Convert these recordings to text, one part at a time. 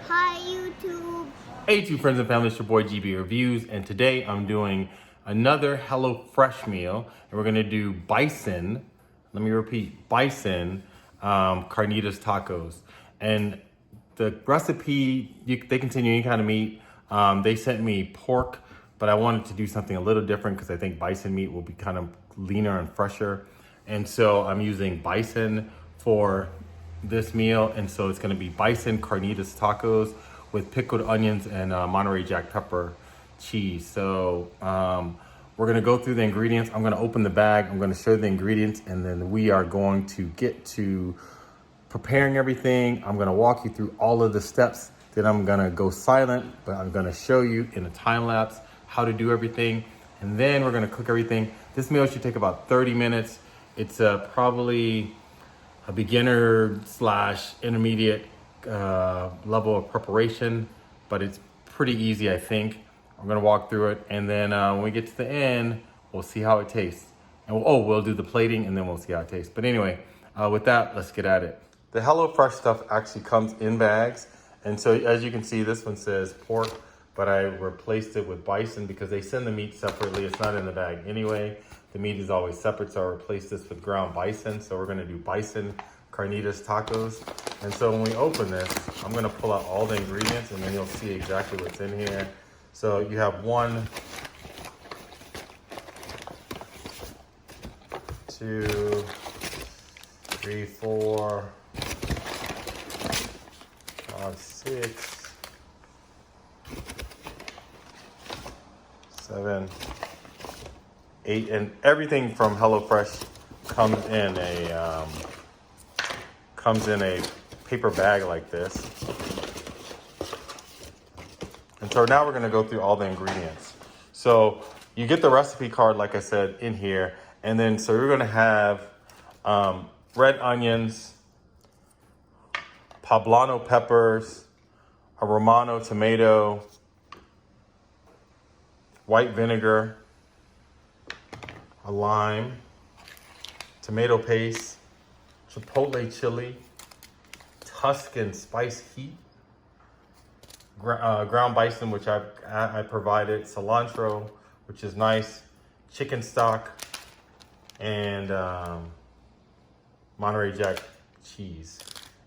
Hi YouTube. Hey YouTube friends and family, it's your boy GB Reviews, and today I'm doing another HelloFresh meal, and we're gonna do bison, let me repeat, bison carnitas tacos. And the recipe, they continue any kind of meat. They sent me pork, but I wanted to do something a little different because I think bison meat will be kind of leaner and fresher. And so I'm using bison for this meal, and so it's gonna be bison carnitas tacos with pickled onions and Monterey Jack pepper cheese. So we're gonna go through the ingredients. I'm gonna open the bag, I'm gonna show the ingredients, and then we are going to get to preparing everything. I'm gonna walk you through all of the steps. Then I'm gonna go silent, but I'm gonna show you in a time lapse how to do everything. And then we're gonna cook everything. This meal should take about 30 minutes. It's probably a beginner slash intermediate level of preparation, but it's pretty easy, I think. I'm gonna walk through it, and then when we get to the end, we'll see how it tastes. And we'll do the plating, and then we'll see how it tastes. But anyway, with that, let's get at it. The HelloFresh stuff actually comes in bags, and so as you can see, this one says pork, but I replaced it with bison because they send the meat separately. It's not in the bag anyway. The meat is always separate, so I replaced this with ground bison. So we're gonna do bison carnitas tacos. And so when we open this, I'm gonna pull out all the ingredients, and then you'll see exactly what's in here. So you have 1, 2, 3, 4, 5, 6, 7, 8, and everything from HelloFresh comes in a paper bag like this. And so now we're gonna go through all the ingredients. So you get the recipe card, like I said, in here. And then, so you're gonna have red onions, Poblano peppers, a Roma tomato, white vinegar, a lime, tomato paste, Chipotle chili, Tuscan spice heat, ground bison, which I provided, cilantro, which is nice, chicken stock, and Monterey Jack cheese.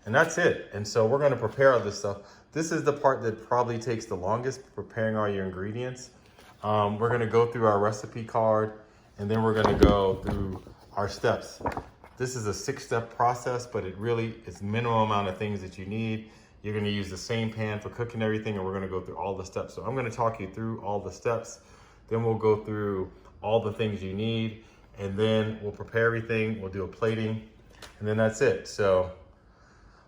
And that's it. And so we're gonna prepare all this stuff. This is the part that probably takes the longest, preparing all your ingredients. We're gonna go through our recipe card, and then we're gonna go through our steps. This is a 6-step process, but it really is minimum amount of things that you need. You're gonna use the same pan for cooking everything, and we're gonna go through all the steps. So I'm gonna talk you through all the steps. Then we'll go through all the things you need, and then we'll prepare everything. We'll do a plating, and then that's it. So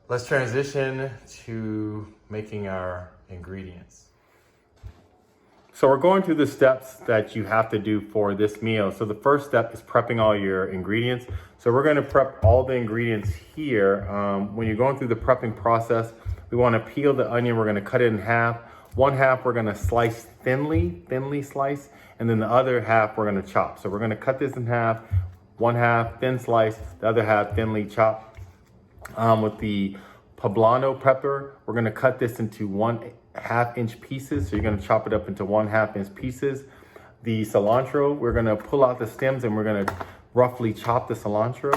let's transition to making our ingredients. So we're going through the steps that you have to do for this meal. So the first step is prepping all your ingredients. So we're gonna prep all the ingredients here. When you're going through the prepping process, we wanna peel the onion, we're gonna cut it in half. One half we're gonna slice thinly slice, and then the other half we're gonna chop. So we're gonna cut this in half, one half thin slice, the other half thinly chopped. With the Poblano pepper, we're gonna cut this into 1/2 inch pieces. So you're gonna chop it up into 1/2 inch pieces. The cilantro, we're gonna pull out the stems, and we're gonna roughly chop the cilantro.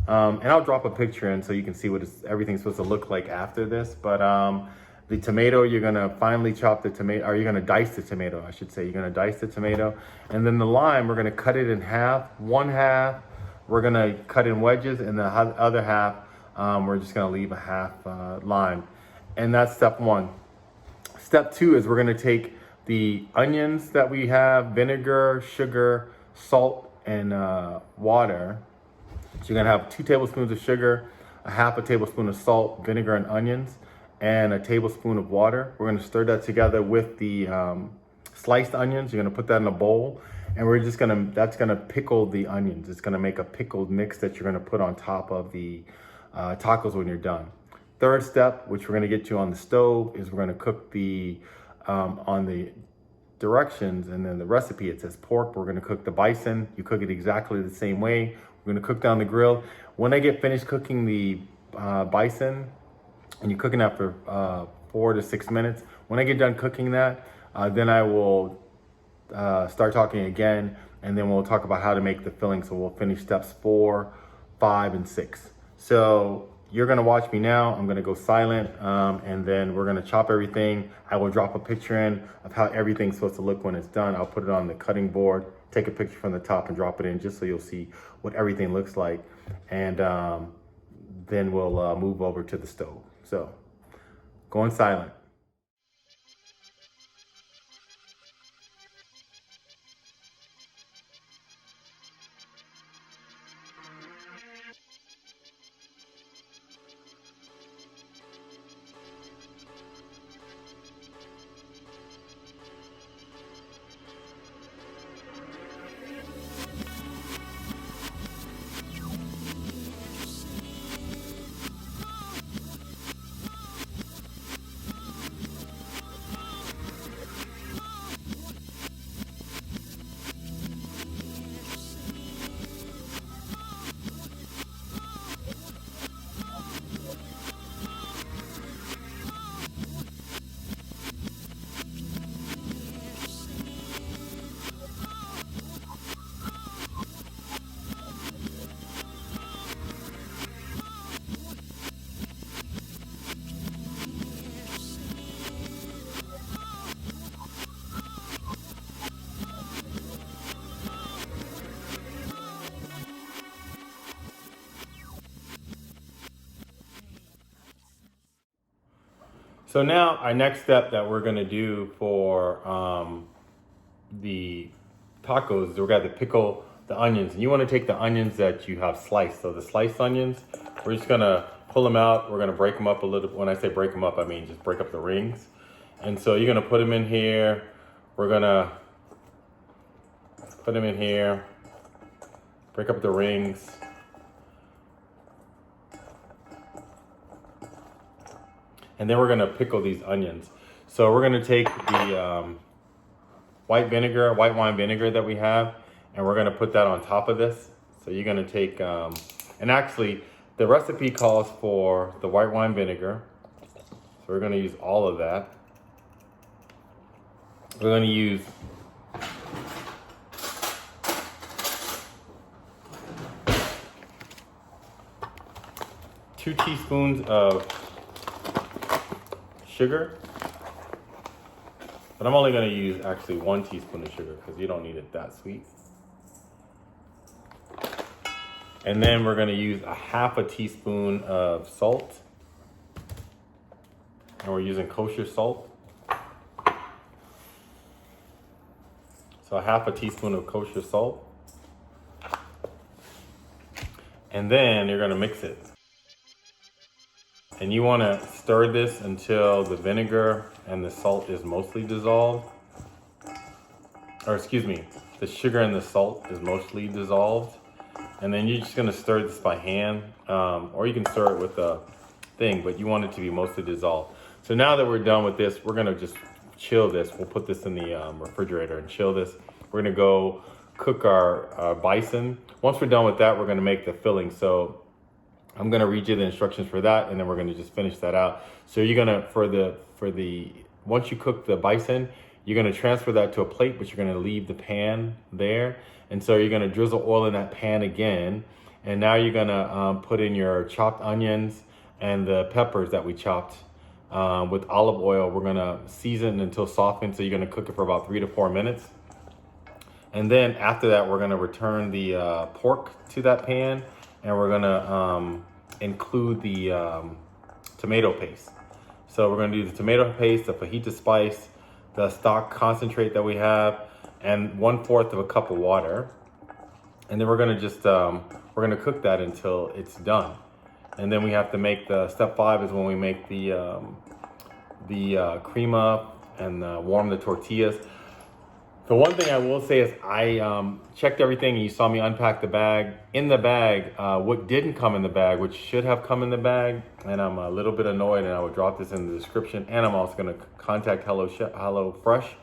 And I'll drop a picture in so you can see what everything's supposed to look like after this. But the tomato, you're gonna finely chop the tomato, or you're gonna dice the tomato, I should say. You're gonna dice the tomato. And then the lime, we're gonna cut it in half. One half, we're gonna cut in wedges, and the other half, we're just gonna leave a half lime. And that's step 1. Step 2 is we're gonna take the onions that we have, vinegar, sugar, salt, and water. So you're gonna have 2 tablespoons of sugar, a 1/2 tablespoon of salt, vinegar, and onions, and a tablespoon of water. We're gonna stir that together with the sliced onions. You're gonna put that in a bowl, and that's gonna pickle the onions. It's gonna make a pickled mix that you're gonna put on top of the tacos when you're done. Third step, which we're gonna get to on the stove, is we're gonna cook on the directions and then the recipe, it says pork. We're gonna cook the bison. You cook it exactly the same way. We're gonna cook down the grill. When I get finished cooking the bison, and you're cooking that for 4 to 6 minutes. When I get done cooking that, then I will start talking again, and then we'll talk about how to make the filling. So we'll finish steps 4, 5, and 6. So you're gonna watch me now. I'm gonna go silent, and then we're gonna chop everything. I will drop a picture in of how everything's supposed to look when it's done. I'll put it on the cutting board, take a picture from the top and drop it in just so you'll see what everything looks like. And then we'll move over to the stove. So going silent. So now our next step that we're gonna do for the tacos is we're gonna pickle the onions. And you wanna take the onions that you have sliced. So the sliced onions, we're just gonna pull them out. We're gonna break them up a little. When I say break them up, I mean just break up the rings. And so you're gonna put them in here. We're gonna put them in here, break up the rings. And then we're gonna pickle these onions. So we're gonna take the white wine vinegar that we have, and we're gonna put that on top of this. So you're gonna take, and actually the recipe calls for the white wine vinegar. So we're gonna use all of that. We're gonna use two teaspoons of sugar, but I'm only going to use actually 1 teaspoon of sugar because you don't need it that sweet. And then we're going to use a half a teaspoon of salt, and we're using kosher salt. So a half a teaspoon of kosher salt, and then you're going to mix it. And you want to stir this until the vinegar and the salt is mostly dissolved. Or excuse me, the sugar and the salt is mostly dissolved. And then you're just going to stir this by hand, or you can stir it with a thing, but you want it to be mostly dissolved. So now that we're done with this, we're going to just chill this. We'll put this in the refrigerator and chill this. We're going to go cook our bison. Once we're done with that, we're going to make the filling. So I'm gonna read you the instructions for that, and then we're gonna just finish that out. So you're gonna, once you cook the bison, you're gonna transfer that to a plate, but you're gonna leave the pan there. And so you're gonna drizzle oil in that pan again. And now you're gonna put in your chopped onions and the peppers that we chopped with olive oil. We're gonna season until softened. So you're gonna cook it for about 3 to 4 minutes. And then after that, we're gonna return the pork to that pan, and we're gonna include the tomato paste. So we're gonna do the tomato paste, the fajita spice, the stock concentrate that we have, and 1/4 of a cup of water. And then we're gonna just, we're gonna cook that until it's done. And then we have to make step 5 is when we make the cream up and warm the tortillas. The one thing I will say is I checked everything, and you saw me unpack the bag. In the bag, what didn't come in the bag, which should have come in the bag, and I'm a little bit annoyed, and I will drop this in the description, and I'm also gonna contact Hello Fresh,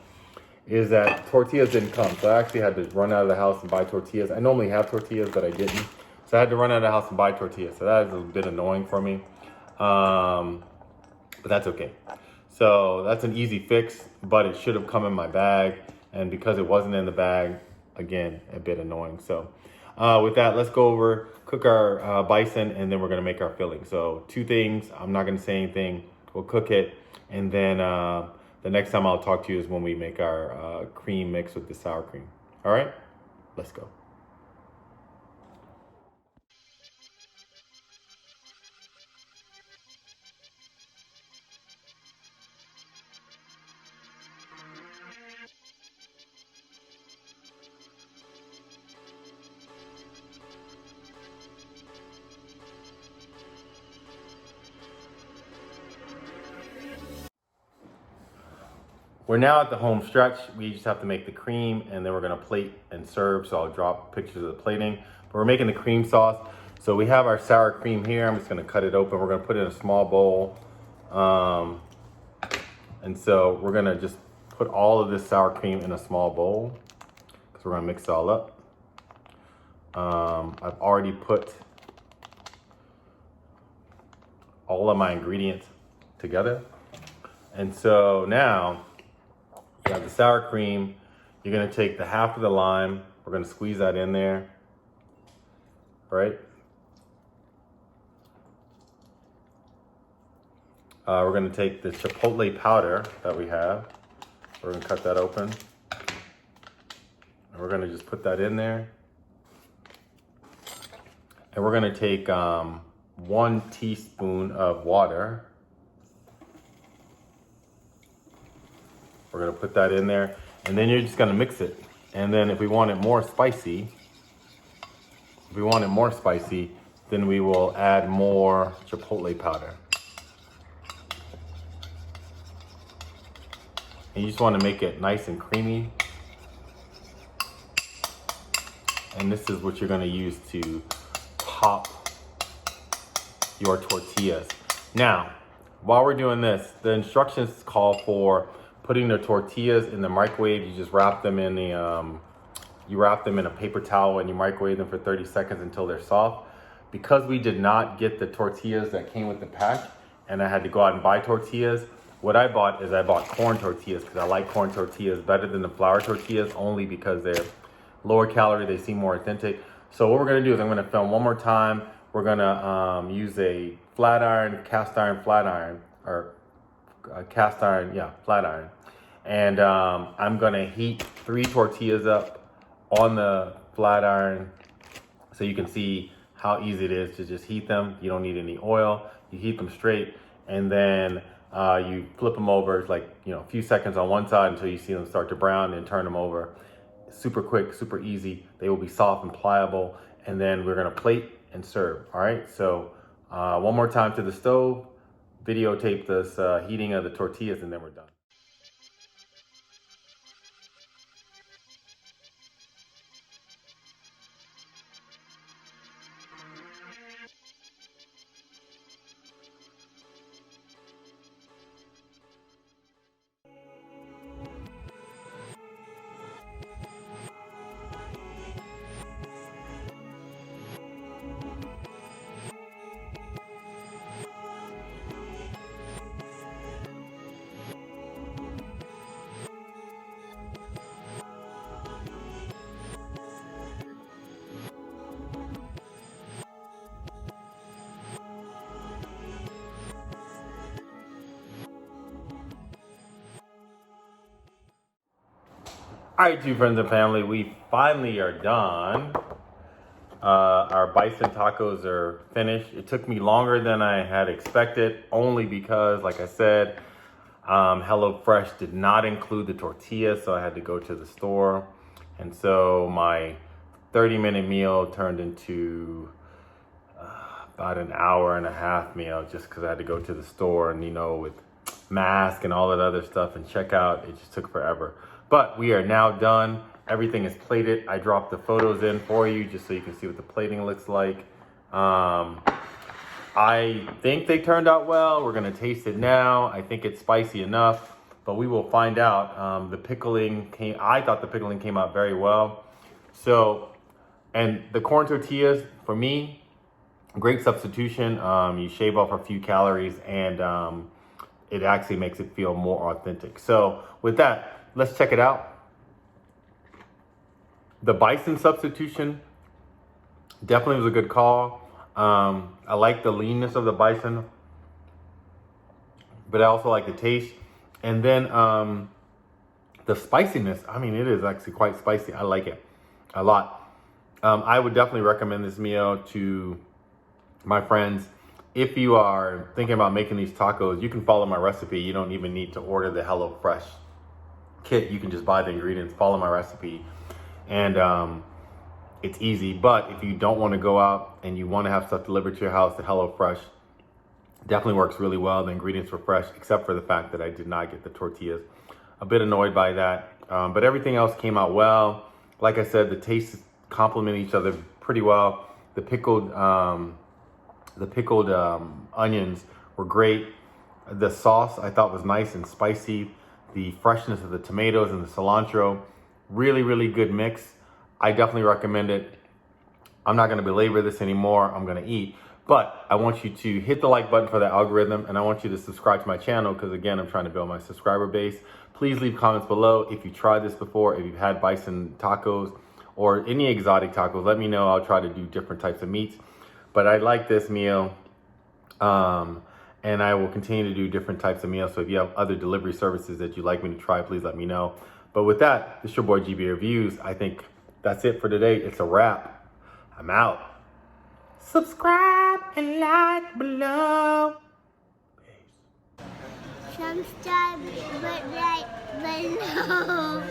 is that tortillas didn't come. So I actually had to run out of the house and buy tortillas. I normally have tortillas, but I didn't. So I had to run out of the house and buy tortillas. So that is a bit annoying for me, but that's okay. So that's an easy fix, but it should have come in my bag. And because it wasn't in the bag, again, a bit annoying. So with that, let's go over, cook our bison, and then we're gonna make our filling. So 2 things, I'm not gonna say anything, we'll cook it. And then the next time I'll talk to you is when we make our cream mix with the sour cream. All right, let's go. We're now at the home stretch. We just have to make the cream and then we're gonna plate and serve. So I'll drop pictures of the plating, but we're making the cream sauce. So we have our sour cream here. I'm just gonna cut it open. We're gonna put it in a small bowl. And so we're gonna just put all of this sour cream in a small bowl because we're gonna mix it all up. I've already put all of my ingredients together. And so now, you have the sour cream. You're gonna take the half of the lime. We're gonna squeeze that in there, right? We're gonna take the chipotle powder that we have. We're gonna cut that open. And we're gonna just put that in there. And we're gonna take 1 teaspoon of water. We're gonna put that in there, and then you're just gonna mix it. And then if we want it more spicy, then we will add more chipotle powder. And you just wanna make it nice and creamy. And this is what you're gonna use to pop your tortillas. Now, while we're doing this, the instructions call for putting the tortillas in the microwave. You just wrap them in a paper towel and you microwave them for 30 seconds until they're soft. Because we did not get the tortillas that came with the pack and I had to go out and buy tortillas, what I bought corn tortillas because I like corn tortillas better than the flour tortillas only because they're lower calorie, they seem more authentic. So what we're gonna do is I'm gonna film one more time. We're gonna use a flat iron, cast iron, flat iron. And I'm gonna heat 3 tortillas up on the flat iron so you can see how easy it is to just heat them. You don't need any oil. You heat them straight and then you flip them over. It's like, a few seconds on one side until you see them start to brown and turn them over. Super quick, super easy. They will be soft and pliable. And then we're gonna plate and serve, all right? So one more time to the stove, videotape this heating of the tortillas and then we're done. All right, you friends and family, we finally are done. Our bison tacos are finished. It took me longer than I had expected, only because, like I said, HelloFresh did not include the tortillas, so I had to go to the store. And so my 30-minute meal turned into about an hour and a half meal just because I had to go to the store and, with mask and all that other stuff and checkout, it just took forever. But we are now done. Everything is plated. I dropped the photos in for you just so you can see what the plating looks like. I think they turned out well. We're gonna taste it now. I think it's spicy enough, but we will find out. I thought the pickling came out very well. So, and the corn tortillas, for me, great substitution. You shave off a few calories and it actually makes it feel more authentic. So with that, let's check it out. The bison substitution definitely was a good call. I like the leanness of the bison, but I also like the taste. And then the spiciness, I mean, it is actually quite spicy. I like it a lot. I would definitely recommend this meal to my friends. If you are thinking about making these tacos, you can follow my recipe. You don't even need to order the HelloFresh kit. You can just buy the ingredients, follow my recipe, and it's easy. But if you don't want to go out and you want to have stuff delivered to your house, the HelloFresh definitely works really well. The ingredients were fresh, except for the fact that I did not get the tortillas. A bit annoyed by that, but everything else came out well. Like I said, the tastes complement each other pretty well. The pickled onions were great. The sauce I thought was nice and spicy. The freshness of the tomatoes and the cilantro, really, really good mix. I definitely recommend it. I'm not gonna belabor this anymore. I'm gonna eat. But I want you to hit the like button for the algorithm, and I want you to subscribe to my channel because, again, I'm trying to build my subscriber base. Please leave comments below if you tried this before, if you've had bison tacos or any exotic tacos. Let me know. I'll try to do different types of meats. But I like this meal, and I will continue to do different types of meals. So if you have other delivery services that you'd like me to try, please let me know. But with that, it's your boy GB Reviews. I think that's it for today. It's a wrap. I'm out. Subscribe and like below. Peace. Subscribe right below.